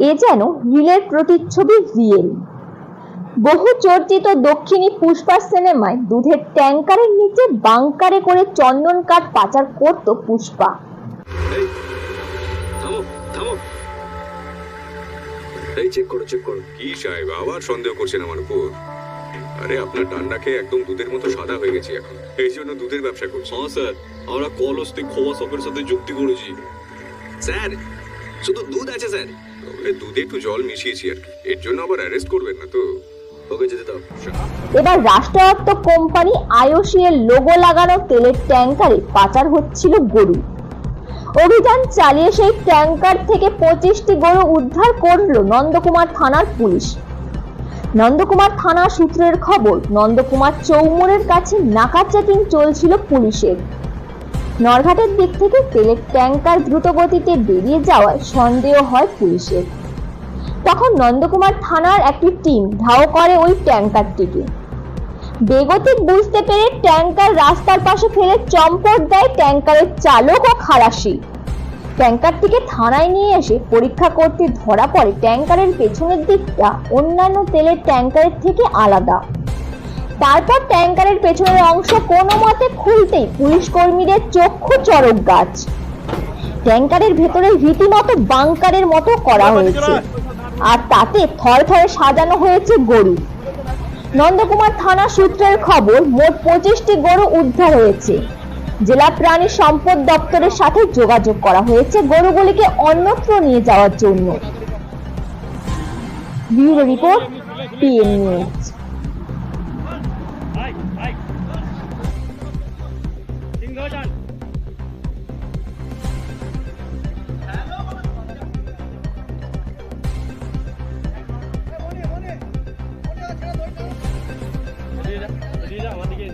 এ যেন রিলের প্রতিচ্ছবি রিয়েল। বহু চর্চিত দক্ষিণী পুষ্পা সিনেমায় দুধের ট্যাঙ্কারের নিচে বাংকারে করে চন্দন কাঠ পাচার করত পুষ্পা। চেক করো কি সাহেব আবার সন্দেহ করছেন আমার উপর? আরে আপনার ডান্ডা খেয়ে একদম দুধের মতো সাদা হয়ে গেছে এখন, এই জন্য দুধের ব্যবসা করছি। হ্যাঁ স্যার, আমরা কলস্তি খোয়া শপের সাথে যুক্তি করেছি। স্যার শুধু দুধ আছে স্যার, তবে দুধে একটু জল মিশিয়েছি আর কি, এর জন্য আবার অ্যারেস্ট করবেন না তো? ওকে যেতে দাও। এবার রাষ্ট্রায়ত্ত কোম্পানি আইওসি এর লোগো লাগানো তেলের ট্যাঙ্কারে পাচার হচ্ছিল গরু। অভিযান চালিয়ে সেই ট্যাঙ্কার থেকে 25টি গরু উদ্ধার করল নন্দকুমার থানার পুলিশ। নন্দকুমার থানা সূত্রের খবর, নন্দকুমার চৌমোড়ের কাছে নাকা চেকিং চলছিল পুলিশের। নরঘাটের দিক থেকে তেলের ট্যাঙ্কার দ্রুত গতিতে বেরিয়ে যাওয়ায় সন্দেহ হয় পুলিশের। তখন নন্দকুমার থানার একটি টিম ধাও করে ওই ট্যাঙ্কারটিকে। বেগতিক বুঝতে পেরে ট্যাঙ্কার রাস্তার পাশে ফেলে চম্পট দেয় ট্যাঙ্কারের চালক ও খালাসি। ট্যাঙ্কারটিকে থানায় নিয়ে এসে পরীক্ষা করতে ধরা পড়ে ট্যাঙ্কারের পেছনের দিকটা অন্যান্য তেলের ট্যাঙ্কারের থেকে আলাদা। তারপর ট্যাঙ্কারের পেছনের অংশ কোনো মতে খুলতেই পুলিশ কর্মীদের চক্ষু চড়ক গাছ। ট্যাঙ্কারের ভেতরে রীতিমতো বাংকারের মতো করা হয়েছে, আর তাতে থরথরে সাজানো হয়েছে গরু। নন্দকুমার থানা সূত্রের খবর, মোট 25টি গরু উদ্ধার হয়েছে। জেলা প্রাণী সম্পদ দপ্তরের সাথে যোগাযোগ করা হয়েছে গরুগুলিকে অন্যত্র নিয়ে যাওয়ার জন্য। Bureau report, PM news. আমাদেরকে